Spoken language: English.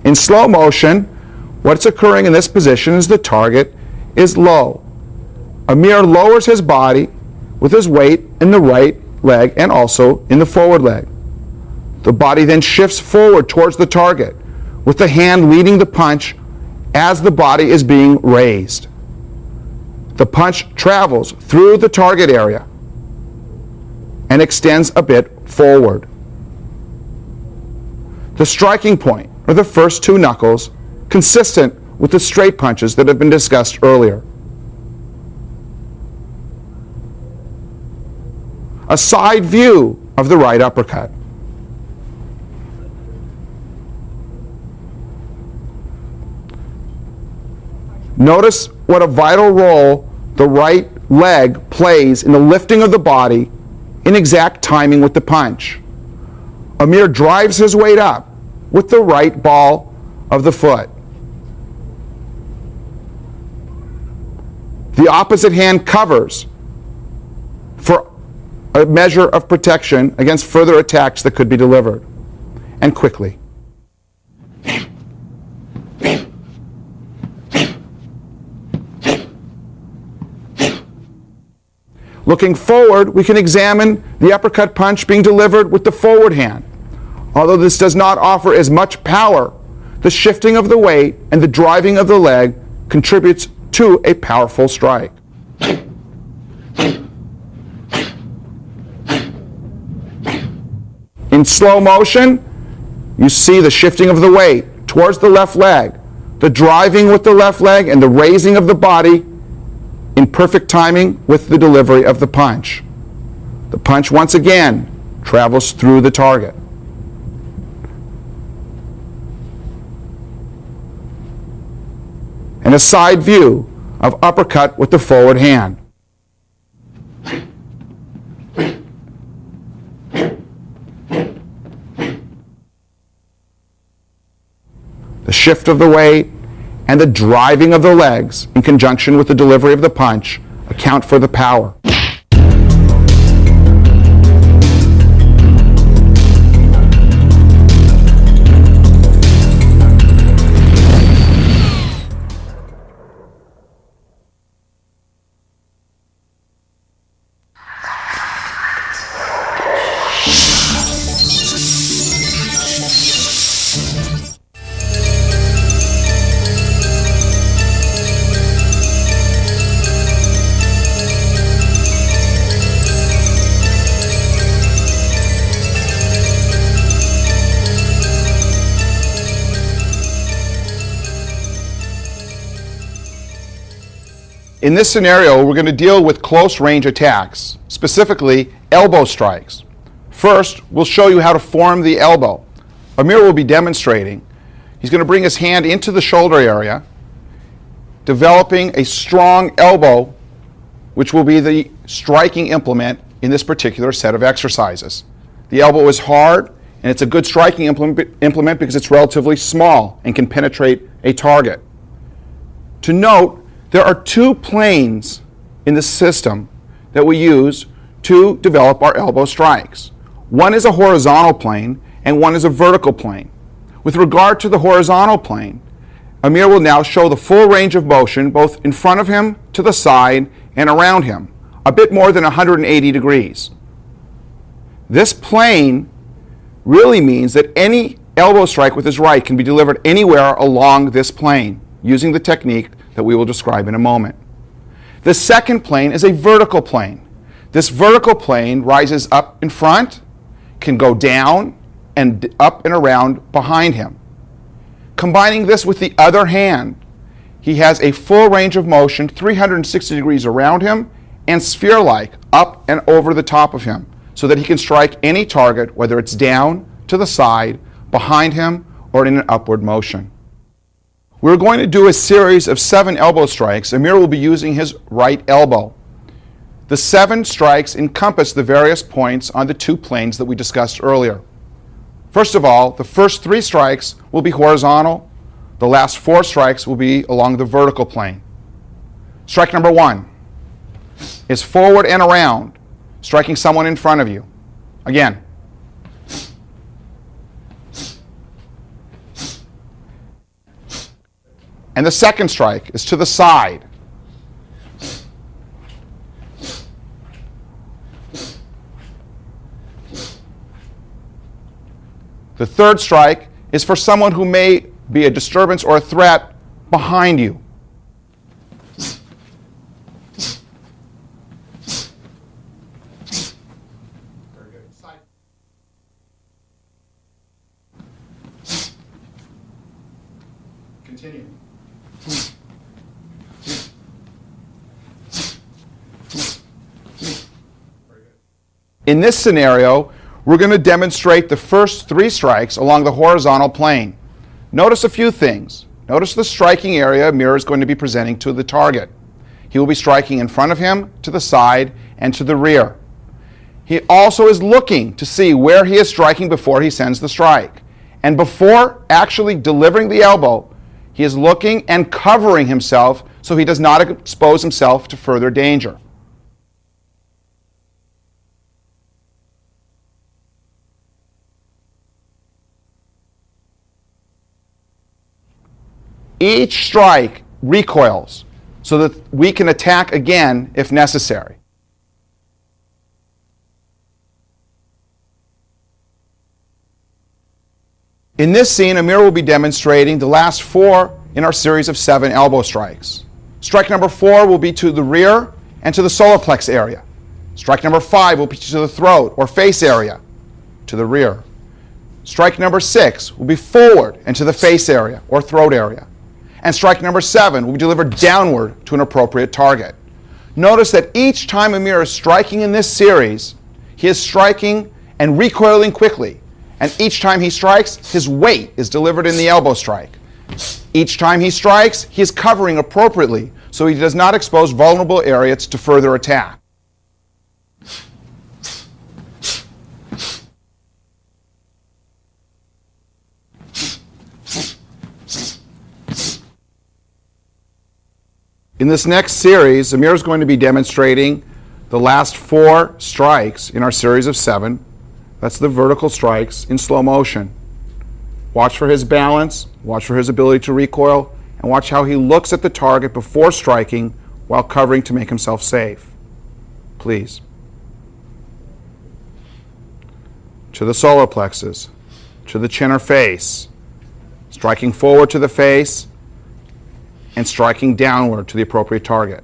In slow motion, what's occurring in this position is the target is low. Amir lowers his body with his weight in the right leg and also in the forward leg. The body then shifts forward towards the target, with the hand leading the punch as the body is being raised. The punch travels through the target area and extends a bit forward. The striking point are the first two knuckles, consistent with the straight punches that have been discussed earlier. A side view of the right uppercut. Notice what a vital role the right leg plays in the lifting of the body in exact timing with the punch. Amir drives his weight up with the right ball of the foot. The opposite hand covers for a measure of protection against further attacks that could be delivered, and quickly. Looking forward, we can examine the uppercut punch being delivered with the forward hand. Although this does not offer as much power, the shifting of the weight and the driving of the leg contributes to a powerful strike. In slow motion, you see the shifting of the weight towards the left leg, the driving with the left leg, and the raising of the body in perfect timing with the delivery of the punch. The punch once again travels through the target. And a side view of uppercut with the forward hand. The shift of the weight and the driving of the legs in conjunction with the delivery of the punch account for the power. In this scenario, we're going to deal with close range attacks, specifically elbow strikes. First, we'll show you how to form the elbow. Amir will be demonstrating. He's going to bring his hand into the shoulder area, developing a strong elbow, which will be the striking implement in this particular set of exercises. The elbow is hard, and it's a good striking implement because it's relatively small and can penetrate a target. To note, there are two planes in the system that we use to develop our elbow strikes. One is a horizontal plane and one is a vertical plane. With regard to the horizontal plane, Amir will now show the full range of motion both in front of him, to the side, and around him, a bit more than 180 degrees. This plane really means that any elbow strike with his right can be delivered anywhere along this plane using the technique that we will describe in a moment. The second plane is a vertical plane. This vertical plane rises up in front, can go down and up and around behind him. Combining this with the other hand, he has a full range of motion 360 degrees around him and sphere-like up and over the top of him so that he can strike any target, whether it's down, to the side, behind him, or in an upward motion. We're going to do a series of 7 elbow strikes. Amir will be using his right elbow. The 7 strikes encompass the various points on the 2 planes that we discussed earlier. First of all, the first 3 strikes will be horizontal. The last 4 strikes will be along the vertical plane. Strike number 1 is forward and around, striking someone in front of you. Again. And the second strike is to the side. The third strike is for someone who may be a disturbance or a threat behind you. Very good. Side. Continue. Very good. In this scenario, we're going to demonstrate the first 3 strikes along the horizontal plane. Notice a few things. Notice the striking area Amir is going to be presenting to the target. He will be striking in front of him, to the side, and to the rear. He also is looking to see where he is striking before he sends the strike. And before actually delivering the elbow, he is looking and covering himself so he does not expose himself to further danger. Each strike recoils so that we can attack again if necessary. In this scene, Amir will be demonstrating the last 4 in our series of 7 elbow strikes. Strike number 4 will be to the rear and to the solar plex area. Strike number 5 will be to the throat or face area, to the rear. Strike number 6 will be forward and to the face area or throat area. And strike number 7 will be delivered downward to an appropriate target. Notice that each time Amir is striking in this series, he is striking and recoiling quickly. And each time he strikes, his weight is delivered in the elbow strike. Each time he strikes, he is covering appropriately so he does not expose vulnerable areas to further attack. In this next series, Amir is going to be demonstrating the last 4 strikes in our series of 7. That's the vertical strikes in slow motion. Watch for his balance, watch for his ability to recoil, and watch how he looks at the target before striking while covering to make himself safe. Please. To the solar plexus, to the chin or face, striking forward to the face, and striking downward to the appropriate target.